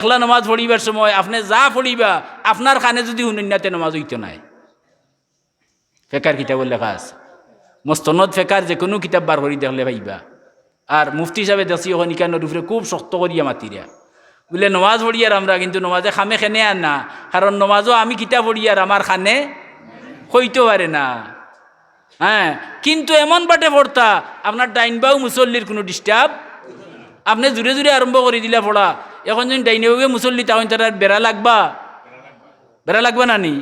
একলা নমাজ পড়িবার সময় আপনি যা পড়িবা আপনার কানে যদি হুনন্যাতে নমাজ হইতো নাই। ফেকার কিতাব লেখা আছে, মস্তনদ ফেকার যে কোনো কিতাব বার করি দেখলে ভাইবা। আর মুফতি সাহেব দেখছি ওখানে নিকানোর উপরে খুব শক্ত করিয়া মাতিরা বলে নমাজ পড়িয়ার আমরা, কিন্তু নমাজে খামে খেনে আর না, কারণ নমাজও আমি কিতাব পড়িয়ার আমার খানে হইতে পারে না। হ্যাঁ, কিন্তু এমন বাটে পড়তা আপনার ডাইন বাউ মুসল্লির কোনো ডিস্টার্ব, আপনি জুড়ে জুড়ে আরম্ভ করে দিলা পড়া। এখন যদি ডাইনে হোক মুসল্লি তাহলে তার বেড়া লাগবা না নি,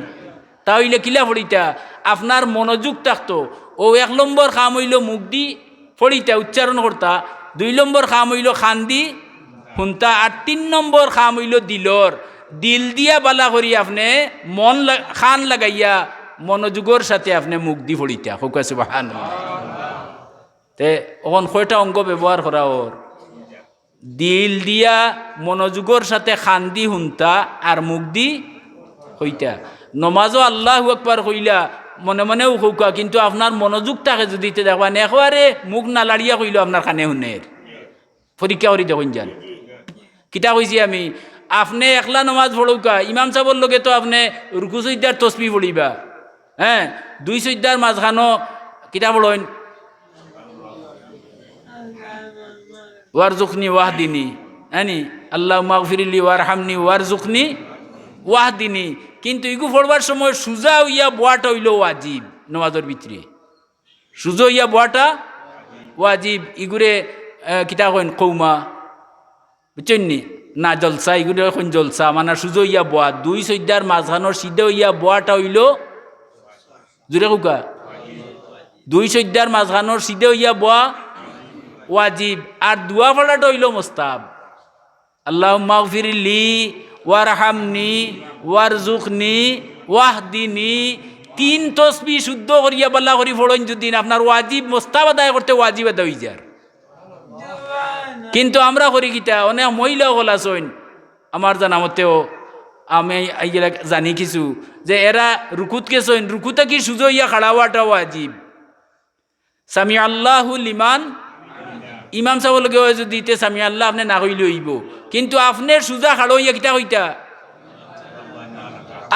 তাহলে কিলা পড়িতা আপনার মনোযোগ থাকতো। ও 1 নম্বর খাম হইল মুখ দি পড়িতা উচ্চারণ করতা, 2 নম্বর খাম হইল খান দি শুনতা, আর 3 নম্বর খাম হইল দিল দিয়া বালা করি আপনি মন খান লাগাইয়া মনোযোগের সাথে আপনি মুখ দি পড়িতা। হোকা সুবহানাল্লাহ। তে ওখান কয়টা অঙ্গ ব্যবহার করা ওর, দিল দিয়া মনোযোগের সাথে খান দি শুনতা আর মুখ দি হইতা। নমাজও আল্লাহু আকবার কইলা মনে মনেও হৌকা, কিন্তু আপনার মনোযোগ থাকে যদি দেখবা একবারে মুখ না লাড়িয়া কইল আপনার কানে শুনের। পরীক্ষা করি দেখুন যান কিতা কইছি আমি, আপনি একলা নমাজ পড়ৌকা, ইমাম সাহেবের লগে তো আপনি রুকু সজ্জার তসবিহ পড়িবা। হ্যাঁ, 2 সজ্জার মাঝখানো কিতা পড়েন, ওয়ারজুকনি ওয়াহদিনী, হ্যাঁ আল্লাহ মাগফিরিলি ওয়ারহামনি ওয়ারজুকনি ওয়াহদিনী। কিন্তু ইগু পড়বার সময় সুজা হইয়া বোয়াটা হইল ওয়াজিব। নমাজের ভিতরে সুজা হইয়া বোয়াটা ওয়াজিব। ইগুরে কিতা কইন কৌমা, বুঝছেন নি না, জলসা, ইগুরে এখন জলসা মানে সুজা হইয়া বোয়া। 2 সজ্জার মাঝখানোর সিদ্ধ হইয়া বোয়াটা হইল জুড়ে কৌকা, 2 সজ্জার মাঝখানোর সিদ্ধ হইয়া বোয়া ওয়াজিব। আর দুয়া পড়াটা হইল মুস্তাহাব। আল্লাহুম্মা গফিরলি ওয়ারহামনি ওয়ারজুকনি ওয়াহদিনি, 3 তসবিহ শুদ্ধ করিয়া বাল্লা করি পড়েন যদি আপনার ওয়াজিব মুস্তাহাব আদায় করতে ওয়াজিব আদায় হয়ে যায়। কিন্তু আমরা করি কিতা, অনেক মহিলা হল আসইন আমার জানামতেও, আমি এইগুলা জানি কিছু যে এরা রুকুত কেছইন, রুকুতে কি সুজো ইয়া খাড়া হওয়াটা ওয়াজিব। সামি আল্লাহু লিমান, ইমাম সাহেব লগে যদি দিতে সামি আল্লাহ আপনি না কইলে হইব, কিন্তু আপনি সুজা খাড়ো ইয়া কিতা কইতা,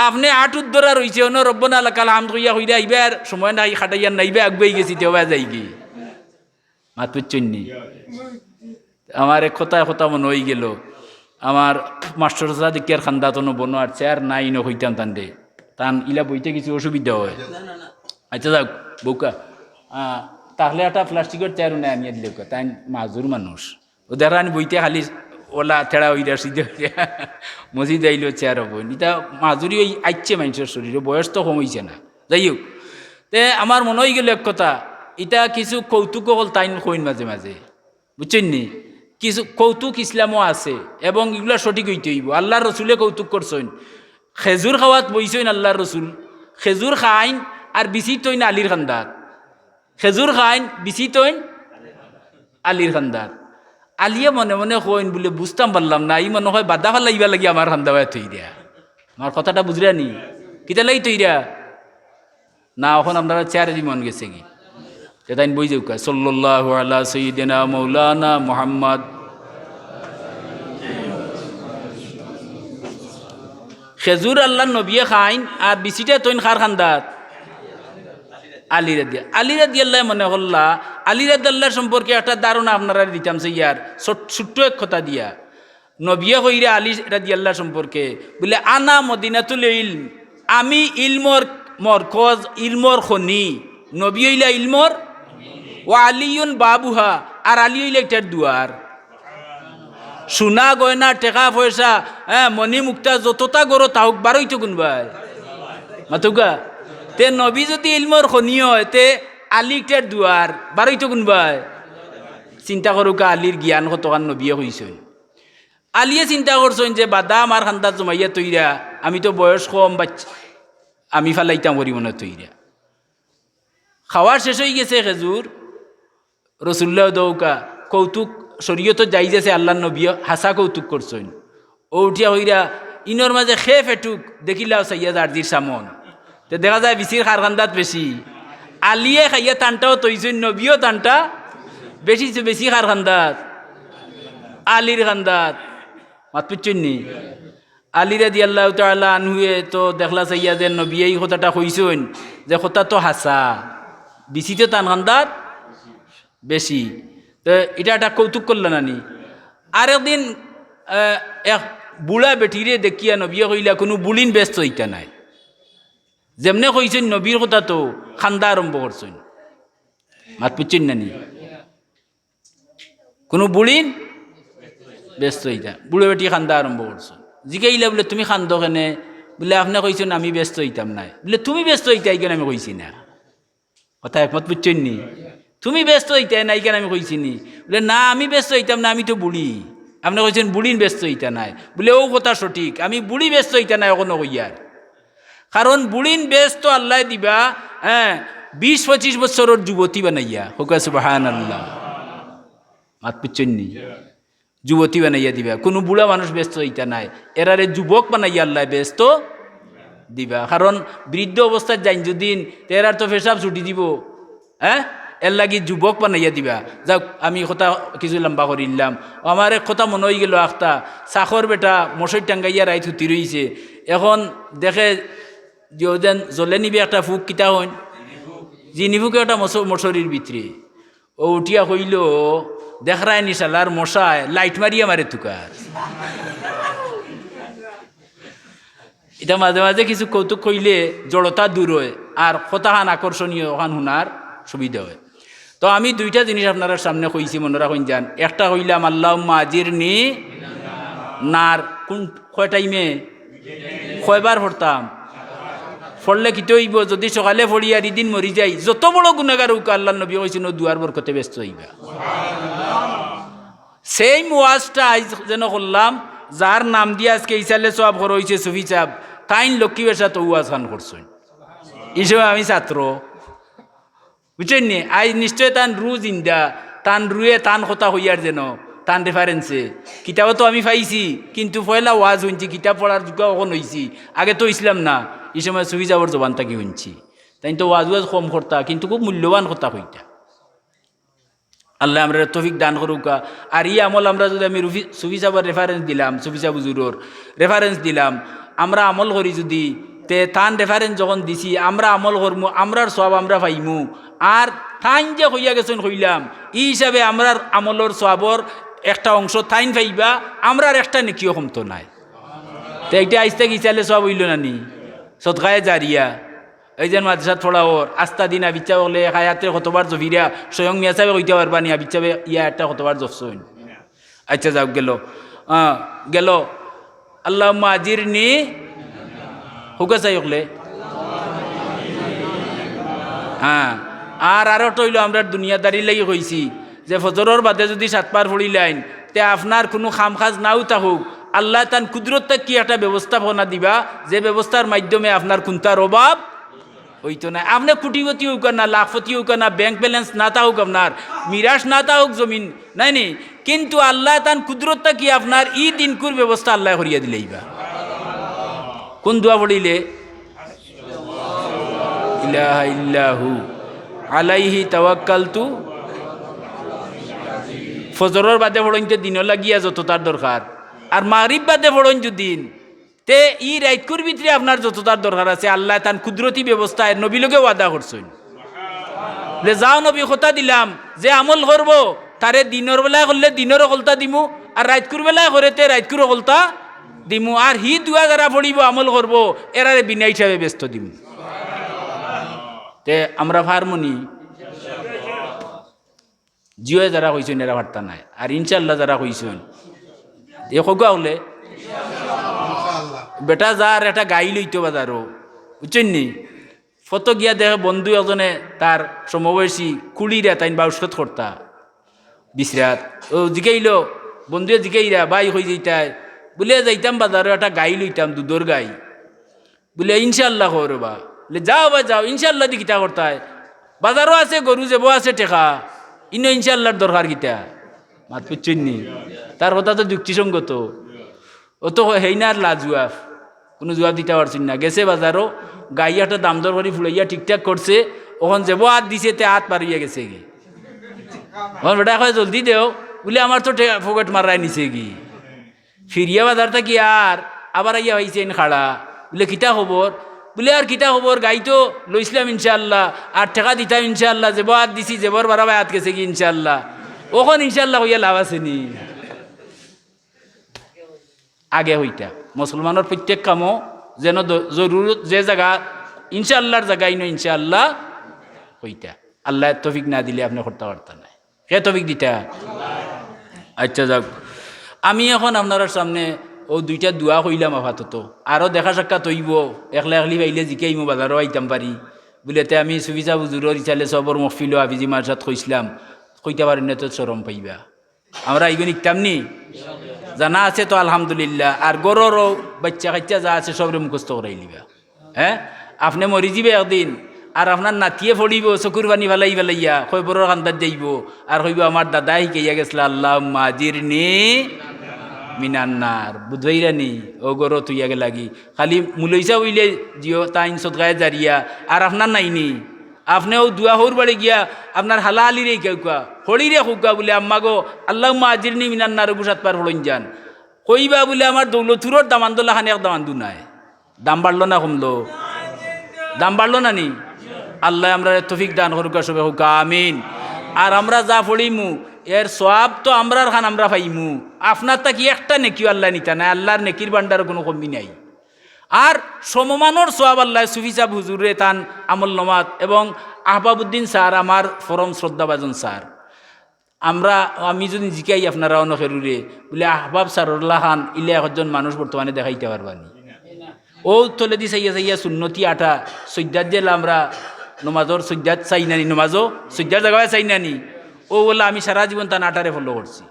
আপনি আটুর ধরা রয়েছে অন্য রব্বনা লাকাল হামদ কইয়া কইরা আইবার সময় নাই, খাটাইয়ার নাইবে আগবাই গেছি তেও যাই কি মাত বুঝছন্নি। আমার এক কথা মনে হয়ে গেল, আমার মাস্টার সাদিকের খান্দাতনো বনো আর চেয়ার নাই ন হইতাম তান্ডে, তান ইলা বইতে কিছু অসুবিধা হয়। আচ্ছা যাক বউকা, তাহলে একটা প্লাস্টিকের চেয়ারও নেই আনিয়ে দিলে, তাই মাজুর মানুষ ওদের আনি বইতে খালি ওলা থেড়া হইয়া সিদ্ধে মসজিদ আইলেও চেয়ার হব, এটা মাজুরি ওই আইচ্ছে মানুষের শরীরে, বয়স তো কম হয়েছে না। যাই হোক, তে আমার মনে হয়ে গেল এক কথা, এটা কিছু কৌতুক হল তাই কইন মাঝে মাঝে, বুঝছেন নি, কিছু কৌতুক ইসলামও আছে এবং এগুলা সঠিক হইতে হইব। আল্লাহর রসুলে কৌতুক করছেন, খেজুর খাওয়াত বইছেন আল্লাহর রসুল, খেজুর খাইন আর বিচি তৈন আলির খান্দাত, খেজুর খাইন বিচি তৈন আলির খান্দাত। আলিয়া মনে মনে কইন বলে বুঝতাম পারলাম না, ই মনে হয় বাদা ফাল লাগবা লাগি আমার খান্দা ভাই থই দিয়া, আমার কথাটা বুঝরা নি কিতা লাগি তৈরা না, এখন আপনারা চেয়ারে মন গেছে কি তাই বই যাউকা। সাল্লাল্লাহু আলা সাইয়্যিদিনা মাওলানা মুহাম্মদ। খেজুর আল্লাহ নবিয়ে খাইন আর বিচিটা তৈন খার খান্দাত আলী রাদিয়াল্লাহ মনে হল্লা। আলী রাদিয়াল্লাহ সম্পর্কে একটা ধারণা আপনারা দিতাম সে ইয়ার ছোট্ট এক কথা দিয়া, নবিয়ে কইরা আলী রাদিয়াল্লাহ সম্পর্কে বলে আনা মদিনাতুল ইলম, আমি ইলমর মরকজ, ইলমর খনি। নবী হইলা ইলমর, ও আলিউন বাবুহা, আর আলী হইলা এটার দুয়ার। সোনা গয়না টেকা পয়সা মণি মুক্তা যতটা গরো তাহক বারোই তো কোনবাই মাতুকা, তে নবী যদি ইলমর খনি হয় তে আলিটার দুয়ার বারোই তো কোনবাই। চিন্তা করুকা আলীর জ্ঞান কতখান নবীয়ে হইছেন। আলিয়ে চিন্তা করছেন যে বাদা আমার খান্দাত জমাইয়া তৈরা, আমি তো বয়স কম বাচ্চা, আমি ফালাইতাম করি মনে তৈরা। খাওয়ার শেষ হয়ে গেছে খেজুর, রসুল্লাহ দৌকা কৌতুক শরীয়ত যাই যাচ্ছে, আল্লাহ নবী হাসা কৌতুক করছেন। ও উঠিয়া হইরা ইনর মাঝে খে ফেটুক দেখিলাও সৈয়দ আরজির সামন, তো দেখা যায় বিচির খার খান্দাত বেশি। আলিয়ে খাইয়া টানটাও তৈছেন, নবীও টানটা বেশি খার খান্দাত আলির খান্দাত। মাত পিচ্ছুননি আলী রাদিয়াল্লাহু তাআলা আনহুয়ে তো দেখলা চাইয়া যে নবী এই কথাটা কইছেন যে কথা তো হাসা বিচিতে তান খান্দার বেশি, তো এটা একটা কৌতুক করল নানি। আর একদিন এক বুড়া বেটিরে দেখিয়া নবীয়ে কইলা কোনো বুলিন ব্যস্ত হইতা নাই, যেমনে কইছেন নবীর কথা তো খান্দা আরম্ভ করছেন। মাত পিচ্ছেন নানি কোনো বুলিন ব্যস্ত হইতা, বুড়ো বেটি খান্দা আরম্ভ করছেন। জিগাইলা বলে তুমি খান্দ কেনে? বলে আপনি কইছেন আমি ব্যস্ত হইতাম নাই। বলে তুমি ব্যস্ত হইতাই কেন? আমি কইছি না। কথা একমত বুঝছেন নি? তুমি ব্যস্ত হইতাই নাই কেন? আমি কইছি নি। বলে না আমি ব্যস্ত হইতাম না, আমি তো বুড়ি। আপনি কইছেন বুড়িন ব্যস্ত হইতা নাই। বলে ও কথা সঠিক, আমি বুড়ি ব্যস্ত হইতা নাই এখনো কইয়ার। কারণ বুড়িন ব্যস্ত আল্লাহ দিবা 20-25 বছরের যুবতী বানাইয়া, হোকা সুবহানাল্লাহ। মাত বুঝছেন নি? যুবতী বানাইয়া দিবা, কোনো বুড়া মানুষ ব্যস্ত হইতা নাই, এরারে যুবক বানাইয়া আল্লাহ ব্যস্ত দিবা। কারণ বৃদ্ধ অবস্থায় যাইন যদিন তেরার তো পেশাব ছুটি দিব, এর লাগি যুবক বানাইয়া দিবা। যাক আমি কথা কিছু লম্বা করিলাম। আমার এক কথা মনে হয়ে গেল, আখতা চাকর বেটা মশাই টাঙ্গাইয়া রাইত হুতি রইছে, এখন দেখে যেন জলে নিবে একটা ফুক কিতা হইন, যিনি ফুকে একটা মশারির ভিতরে ও উঠিয়া কইল দেখরাই নিশালার মশায় লাইট মারিয়া মারে তুকার। এটা মাঝে মাঝে কিছু কৌতুক কইলে জড়তা দূর হয় আর কথাখান আকর্ষণীয় ওখান শোনার সুবিধা হয়। তো আমি দুইটা জিনিস আপনার সামনে কইছি, মনে রাখুন যান। একটা কইলাম আল্লাহুম্মা আজিরনি নার, কোন কয় টাইমে কয়বার পড়তাম? পড়লে কি হইব? যদি সকালে পড়ি আর ইদিন মরি যাই, যত বড় গুনাহগার হোক আল্লাহ নবী কইছেন দুয়ার বরকতে ব্যস্ত হইবা। সেই ওয়াজটা আজ যেন করলাম, যার নাম দিয়ে আজকে ইসালে সব ঘর হয়েছে সুফি সাহেব, তাইন লক্ষ্মী বেশা তো ওয়াজ খান করছেন। এই সময় আমি ছাত্র, বুঝছেন নি? আজ নিশ্চয় তান রু জিন্দা, তান রুয়ে তান কথা হইয়ার যেন তান রেফারেন্সে কিতাবও তো আমি পাইছি, কিন্তু পয়লা ওয়াজ হইছি, কিতাব পড়ার যোগ্য কখন হইছি, আগে তো ইসলাম না। এই সময় সুফি সাহেবের জবান থাকি শুনছি, তাই তো ওয়াজ ওয়াজ কম করতা, কিন্তু খুব মূল্যবান কথা হইতা। আল্লাহ আমরা তৌফিক দান করুকা। আর ই আমল আমরা যদি আমি সুফি সাহেবের রেফারেন্স দিলাম, সুফি সাহেব হুজুরের রেফারেন্স দিলাম, আমরা আমল করি যদি, তে তান রেফারেন্স যখন দিছি আমরা আমল করমু, আমরার সব আমরা পাইমু। আর তাইন যে হইয়া গেছেন হইলাম, ই হিসাবে আমরার আমলর সবর একটা অংশ তাইন পাইবা, আমরার একটা নেকিও কমতো নাই। তো এইটা আইসতে গিয়েছিলে সব হইল না নি? সদকায়ে জারিয়া। এই যে মাদ্রাসা থোড়া ওর আস্তা দিনা বিচ্ছা বলে হায়াতের কতবার জফিরা স্বয়ং মিয়া সাহেব কইতে পারবা নিয়া বিচ্ছাবে ইয়া একটা কতবার জফসইন। আচ্ছা যাও গেল গেল আল্লাহুম্মা আজিরনি হুকা চাই হলে আর আরো টইল আমরা দুনিয়াদারি লাগি কইছি যে ফজরের বাদে যদি 7 বার পড়িলাইন, তে আপনার কোনো খাম খাজ নাও থাকুক, আল্লাহ তান কুদরতটা কি একটা ব্যবস্থাপনা দিবা, যে ব্যবস্থার মাধ্যমে আপনার কোনটার অভাব হইতো না। আপনি কোটিপতি হোক না, লাখপতি হোক না, ব্যাংক ব্যালেন্স না থাকুক, আপনার মিরাজ না থাকুক, জমিন নাই নি, কিন্তু আল্লাহ তান কুদরতটা কি আপনার ই দিনকুর ব্যবস্থা আল্লাহ করিয়া দিলেইবা। কোন দোয়া পড়িলে? ইলাহা ইল্লাহু আলাইহি তাওয়াক্কালতু। ফজরের বাদে পড়ইন তো দিন লাগিয়া যত তার দরকার, আর মাগরিব বাদে পড়ইন দিন, তে ই রাইতকুর ভিতরে আপনার যত তার দরকার আছে আল্লাহ তান কুদরতি ব্যবস্থায় নবী লোকে ওয়াদা করছেন। বলে যাও নবী কথা দিলাম, যে আমল করব তারে দিনের বেলায় করলে দিনেরও কলতা দিমু, আর রাইতকুর বেলায় করে তে রাইতকুরও কলতা দিমু, আর হি দুয়া যারা পড়িব আমল করব এরারে বিনা হিসাবে ব্যস্ত দিমু। তে আমরা ফার্মনি জিও যারা কইছেন এরা বার্তা নাই, আর ইনশাল্লাহ যারা কইছেন এ কগা হলে বেটা যার একটা গাই লইতো বাজারও, বুঝছেন নি? ফটো গিয়া দেখে বন্ধু এজনে তার সমবয়সী কুড়িরা তাইন বাউসত করতা বিশ্রাত, ও জিগাইল বন্ধুয়ে জিগাইরা বাই হয়ে যাইতাই, বলে যাইতাম বাজারও একটা গাই লইতাম, দুধর গাই। বলে ইনশাল্লাহ করবা, বলে যাও বা যাও, ইনশাল্লাহ দি কিতা করতায়, বাজারও আছে গরু যাবো আছে টেকা, ইনো ইনশাল্লাহর দরকার কিতা? মাত পুচ্ছেন নি? তার কথা তো যুক্তিসঙ্গত, ও তো হেই না আর লাজুয়াফ, কোনো জবাব দিতে পারছেন না। গেছে বাজারও গাইয়াটা দাম দর করে ফুলাইয়া ঠিকঠাক করছে, ওখান যাবো হাত দিছে, তে হাত পারিয়া গেছে কি বেটা কয় জলদি দেও, বলে আমার তো পকেট মারাই নিছে কি, ফিরিয়া বাজার থাকি আর আবার আইয়া হয়েছেন খাড়া বলে কিতা খবর বলে আর কিতা খবর গাই তো লইছিলাম ইনশাআল্লাহ আর টাকা দিতাম ইনশাআল্লাহ যে বাদ দিছি যেবর বাড়াবাই হাত গেছে কি ইনশাআল্লাহ ওখন ইনশাআল্লাহ হইয়া লাভ আসেনি আগে হইতা মুসলমানের প্রত্যেক কামও যেন জরুরত যে জায়গা ইনশাআল্লাহর জায়গায় নো ইনশাআল্লাহ হইতা আল্লাহ তৌফিক না দিলে আপনি করতে পারতেন না কে তৌফিক দিতা আচ্ছা যাক আমি এখন আপনার সামনে ও দুইটা দোয়া কইলাম আপাতত আরও দেখা সাক্ষাৎ হইব একলা একলি পাইলে জিকাইম বাজারও আইতাম পারি বলেতে আমি সুবিধা বুজুরের ইচালে সবর মহফিল হাফিজি মার্শাদ কইসলাম কইতে পারি না তো চরম পাইবা আমরা এইগুলো নিকতাম নি জানা আছে তো আলহামদুলিল্লাহ আর গররও বাচ্চা কাচ্চা যা আছে সবরে মুখস্থ করাই লিবা হ্যাঁ আপনি মরি যাবে একদিন আর আপনার নাতিয়ে ফড়িব চকুর পানি ফেলাই ফেলাইয়া কইবরের কান্দার যাইব আর কইব আমার দাদা শিকাইয়া গেছিল আল্লাহ মাজির নি মিনান্নার বুধবাইরানি ও গরো তুইয়া গে লাগি খালি মুলইসা হইলে জিও তাইন সদগায় জারিয়া আর আপনার নাইনি আপনিও দুয়া হৌর বাড়ি গিয়া আপনার হালালি রে কেউকা হড়ি রে হুকা বলে আম্মা গো আল্লাহ আজির নি মিনান্নার গুসাত পার হলইন যান কইবা বলে আমার দৌলতুরর দামান্দোলা খানে এক দামান্দু নাই দাম বাড়লো না কমলো দাম বাড়লো না নি আল্লাহ আমরা তৌফিক দান করুকা সবে হুকা আমিন আর আমরা যা পড়িমু এর সওয়াব তো আমরার খান আমরা পাইমু আপনার তা কি একটা নেকিও আল্লাহ নিতা নাই আল্লাহর নেকির ভান্ডার কোনো কমি নাই আর সমমানর সওয়াব আল্লাহ সুফি সাহেব হুজুরে তান আমল নমাত এবং আহবাবুদ্দিন স্যার আমার ফরম শ্রদ্ধাভাজন স্যার আমি যদি জিকাই আপনারা অনখেরুরে বলে আহবাব স্যারুল্লাহ খান ইলে একজন মানুষ বর্তমানে দেখাইতে পারবানি ও তলে দি চাইয়া চাইয়া সুন্নতি আটা সৈদ্যাত দিল আমরা নমাজর সৈদ্যাত চাই নানি নমাজও সৈদ্যার জায়গায় চাই নানি ও বলে আমি সারা জীবন তান আটারে ফলো করছি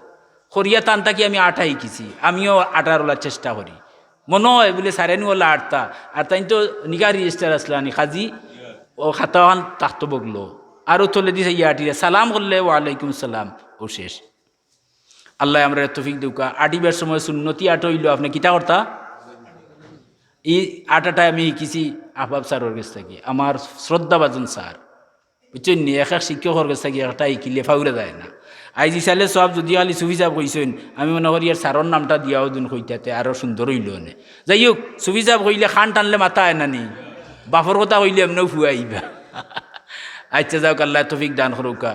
করিয়া টান তাকি আমি আটা শিখিছি আমিও আটার ওলার চেষ্টা করি মনে হয় বলে সারেনি ওলা আটটা আর তাই তো নিকা রেজিস্টার আসলে আনি খাজি ও খাতাওয়ান তাক্ত বগলো আরও তলে দিছে ইয়া আটিরে সালাম করলে ওয়ালাইকুম সালাম ও শেষ আল্লাহ আমরা তৌফিক দৌকা আটিবার সময় সুন্নতি আট হইল আপনি কিতা করতা এই আটাটায় আমি শিখিছি আহবাব স্যারের কাছ থেকে আমার শ্রদ্ধাভাজন স্যার বুঝছেন নি এক এক শিক্ষকের কাছ থেকে একটা শিখিলে ফাউরে যায় না আইজি চাইলে সব যদি খালি সুফি সাহেব কইছেন আমি মনে করি আর স্যারের নামটা দিয়াও দিন কইতাতে আরও সুন্দর হইল নে যাই হোক সুফি সাহেব কইলে খান টানলে মাথা আয় নানি বাপর কথা কইলে এমনিও ফুয়াইবা আচ্ছা যাওক আল্লাহ তৌফিক দান করুকা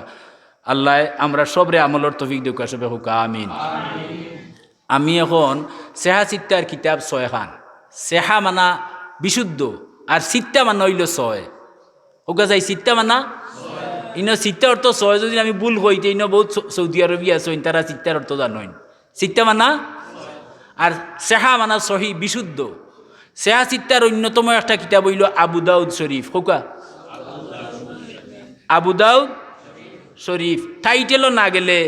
আল্লাহ আমরা সবরে আমলের তৌফিক দেউকা সবে হুকা আমিন আমি এখন সেহা চিত্তার কিতাব 6 খান সেহা মানা বিশুদ্ধ আর চিত্তা মানা হইল 6 ওগা যাই চিত্তা মানা ইনো চিত্তার অর্থ 6 যদি আমি ভুল কইতে ইনো বহুত সৌদি আরবি আছে তারা চিত্তার অর্থ জানেন চিত্তা মানা আর সেহা মানা সহি বিশুদ্ধ সেহা চিত্তার অন্যতম একটা কিতাব হইল আবু দাউদ শরীফ হোকা আবু দাউদ শরীফ টাইটেলও না গেলে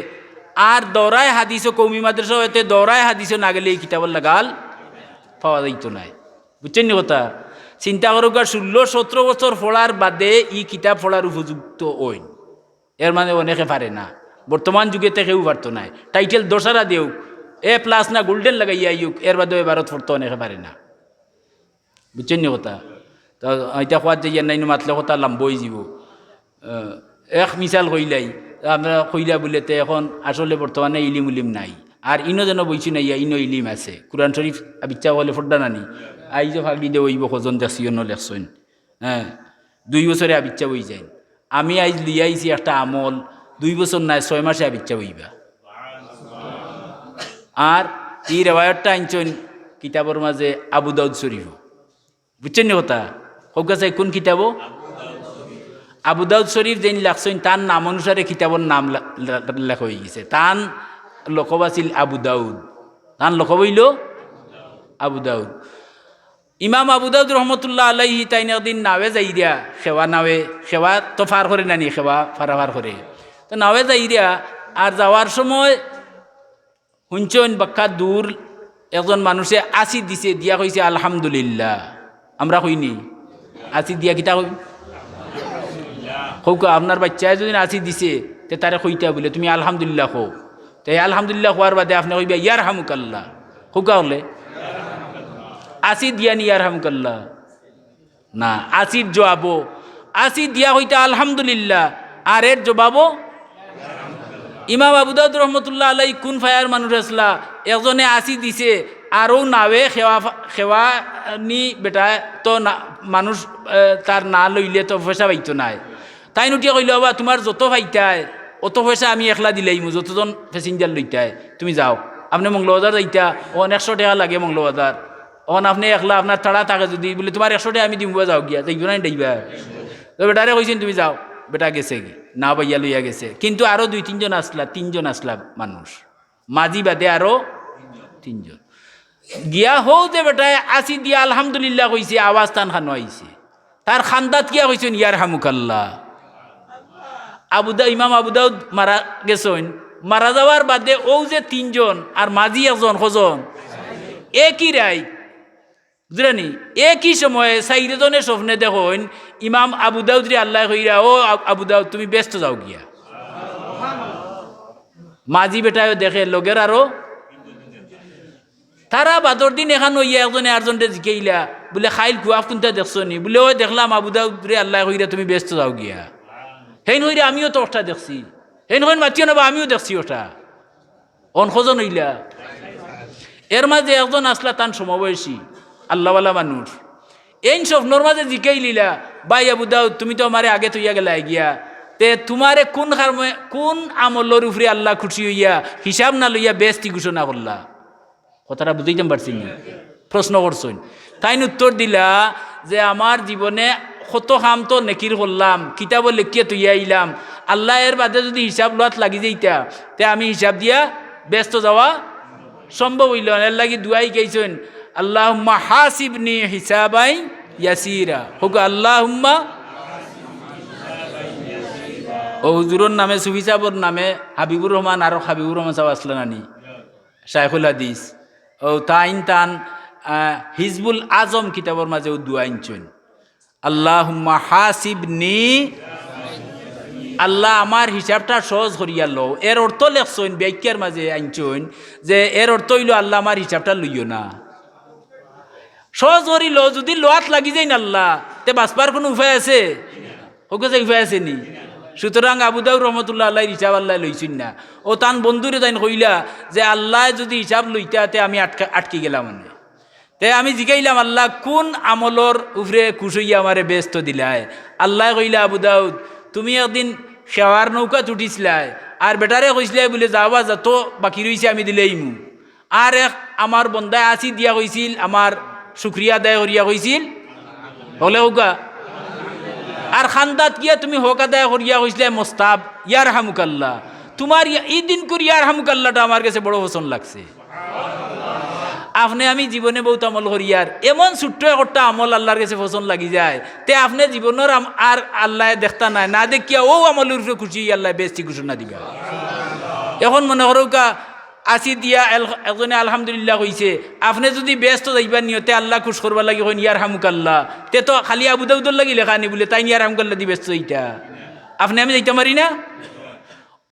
আর দৌড়ায় হাদিসও কৌমি মাদ্রাসা হইতে দৌড়ায় হাদিসও না গেলে এই কিতাবের লাগাল পাওয়া যাইতো নাই বুঝছেন নি কথা চিন্তা করুক আর 16-17 বছর পড়ার বাদে ই কিতাব পড়ার উপযুক্ত ওই এর মানে অনেকে পারে না বর্তমান যুগেতে কেউ পারতো নাই টাইটেল দোসারা দেউ A+ না গোল্ডেন লাগাইয়া ইউক এর বাদে ভারত পড়তো অনেকে পারে না বুঝছেন নি কথা তো এটা খোয়ার যাইয়া নাই মাতলে কথা লাম্বই যাব এক মিসাল কইলাই আমরা কইলা বলেতে এখন আসলে বর্তমানে ইলিম উলিম নাই আর ইনো যেন বইছি না ইনো ইলিম আছে কুরআন শরীফ আবিচ্ছা বলে ফোড্ডা নানি আইজো ফাগলি দে ওইব খোঁজন দেখছি অন্য লেখছেন হ্যাঁ 2 বছরে আবিচ্ছা বই যায় আমি আইজ লিয়াইছি একটা আমল 2 বছর নাই 6 মাসে আবিচ্ছা বইবা আর এই রেওয়ায়তটা আনছেন কিতাবের মাঝে আবু দাউদ শরীফ বুঝছেন নি কথা হোক চাই কোন কিতাব আবু দাউদ শরীফ যেন লাগছেন তার নাম অনুসারে কিতাবের নাম লেখা হয়ে গেছে তান লকব আছিল আবু দাউদ তান লকব হইল আবু দাউদ ইমাম আবু দাউদ রহমতুল্লাহ আলাইহি তাই একদিন নাওয়ে যাই দিয়া সেবা নাওয়ে সেবা তো ফার করে নানি সেবা ফারাফার করে তো নাওয়ে যাই দিয়া আর যাওয়ার সময় শুনছেন বাক্কা দূর একজন মানুষে আসি দিছে দিয়া কইছে আলহামদুলিল্লাহ আমরা কইনি আসি দিয়া কিতা কই হোক আপনার বাচ্চায় যদি আসি দিছে তে তারে কইতা বলে তুমি আলহামদুলিল্লাহ কো তাই আলহামদুলিল্লাহ হওয়ার বাদে আপনি কইবা ইয়ার হামুকাল্লাহ হোকা হলে আসি দিয়া নি ইয়ার হামুকাল্লাহ না আসির জবাবো আসি দিয়া হইতা আলহামদুলিল্লাহ আর এর জবাবো ইমাম আবু দাউদ রহমতুল্লাহ আলাই কোন ফায়ার মানুষ আসলা একজনে আসি দিছে আরও নাওয়ে খেওয়া নি বেটা তো না মানুষ তার না লইলে তো পয়সা পাইতো নাই। তাই নুটিয়া কইল বাবা তোমার যত পাইতায় অত পয়সা আমি একলা দিলেই যতজন প্যাসেঞ্জার লইতায় তুমি যাও। আপনি মঙ্গলবাজার যাইতা ওখানে 100 টাকা লাগে মঙ্গলবাজার, ওখানে আপনি একলা আপনার তাড়া থাকে যদি বলে তোমার 100 টাকা আমি দিব যাও গিয়া যাইব না দেইবা। তো বেটারে কইছেন তুমি যাও, বেটা গেছে কি না পাইয়া লইয়া গেছে। কিন্তু আরও 2-3 জন আসলা, 3 জন আসলা মানুষ, মাঝি বাদে আরও 3 জন গিয়া হও যে বেটায় আসি দিয়া আলহামদুলিল্লাহ কইছে, আওয়াজ টান খানো আইছে। তার খান্দাত কিয়া কইছেন ইয়ার হামুকাল্লাহ। ইমাম আবু দাউদ মারা গেছেন, মারা যাওয়ার বাদে ও যে 3 জন আর মাঝি একজন কজন একই রায় বুঝলেনি, একই সময়ে 4 জনের স্বপ্নে দেখুন ইমাম আবু দাউদ রে আল্লাহ কইরা ও আবু দাউদ তুমি ব্যস্ত যাও গিয়া। মাঝি বেটায় দেখে লগের আরো তারা বাদর দিন এখান হইয়া একজনে আরজনরে জিকাইলা বলে খাইল কুয়াফ কোনটা দেখছো নি, বলে ওই দেখলাম আবু দাউদ রে আল্লাহ কইরা তুমি ব্যস্ত যাও গিয়া। হেন হইরা আমিও তো ওটা দেখছি, হেন হইন মাতিও না বা আমিও দেখছি ওটা। অনখজন হইলা এর মাঝে একজন আসলা তান সমবয়সী আল্লাহওয়ালা মানুষ, এই স্বপ্নর মাঝে জিকাই লিলা ভাই আবু দাউদ তুমি তো আমারে আগে তৈয়া গেলা গিয়া, তে তোমারে কোন আমলের উপরে আল্লাহ খুশি হইয়া হিসাব না লইয়া বেস্তি ঘোষণা করলা। কথাটা বুঝাইতে পারছি না, প্রশ্ন করছেন। তাই উত্তর দিলা যে আমার জীবনে কত কাম তো নেকির করলাম, কিতাব লেখিয়ে তুইয়া আইলাম, আল্লাহ এর বাদে যদি হিসাব লোয়াত লাগি যাইতা তে আমি হিসাব দিয়া ব্যস্ত যাওয়া সম্ভব হইল। এর লাগি দুয়াই গাইছেন আল্লাহুম্মা হাসিবনি হিসাবাই ইয়াসিরা, হোক আল্লাহুম্মা। ও হুজুরের নামে সুফি সাহেবর নামে হাবিবুর রহমান, আর হাবিবুর রহমান সাহেব আসলেন আনি শাইখুল হাদিস, ও তান হিজবুল আজম কিতাবর মাঝে ও দুয়া আনছেন আল্লাহুম্মা হাসিবনি, আল্লাহ আমার হিসাবটা সহজ করিয়া লো। এর অর্থ লেখছেন ব্যাখ্যার মাঝে আনছেন যে এর অর্থ হইল আল্লাহ আমার হিসাবটা লইও না, সহজ করিল। যদি লোয়াত লাগি যায় না আল্লাহ তে বাঁচবার কোনো উপায় আছে? হোক যে উপায় আছে নি? সুতরাং আবু দাউদ রহমতুল্লাহ আল্লাহ হিসাব আল্লাহ লইছেন না। ও তান বন্ধুরে তাই কইলা যে আল্লাহ যদি হিসাব লইতে আমি আটকে গেলাম। মানে তে আমি জিগাইলাম আল্লাহ কোন আমলর উপরে খুশ হইয়া আমারে ব্যস্ত দিলায়। আল্লাহ কইলা আবু দাউদ তুমি একদিন সেওয়ার নৌকা উঠিছিলাই আর বেটারে কইসলাই বলে যাওয়া যত বাকি রয়েছে আমি দিলেইমু, আর এক আমার বন্দায় আসি দিয়া কইছিল আমার শুক্রিয়া আদায় করিয়া কইছিল হলে হোকা, আর খান্দাত গিয়া তুমি হক আদায় করিয়া কইসলে মোস্তাব ইয়ার হামুকাল্লাহ। তোমার এই দিন করি ইয়ার হামুকাল্লাহটা আমার কাছে বড় পছন্দ লাগছে। আপনি আমি জীবনে বহুত আমল করিয়ার এমন ছোট্ট একটা আমল আল্লাহর কাছে পছন্দ লাগি যায় তে আপনি জীবনের আর আল্লাহ দেখতা নাই, না দেখিয়া ও আমলের উপরে খুশি আল্লাহ বেশি ঘোষণা দিবা। এখন মনে করো কা আসি দিয়া একজনে আলহামদুলিল্লাহ কইছে, আপনি যদি ব্যস্ত যাইবার নিয়তে আল্লাহ খুশ করবার লাগি কইন ইয়ার হামুকাল্লাহ, তে তো খালি আবু দাউদর লাগি লেখা নি বলে তাই ইয়ার হামুকাল্লাহ দি ব্যস্ত এইটা আপনি আমি যাইতে পারি না।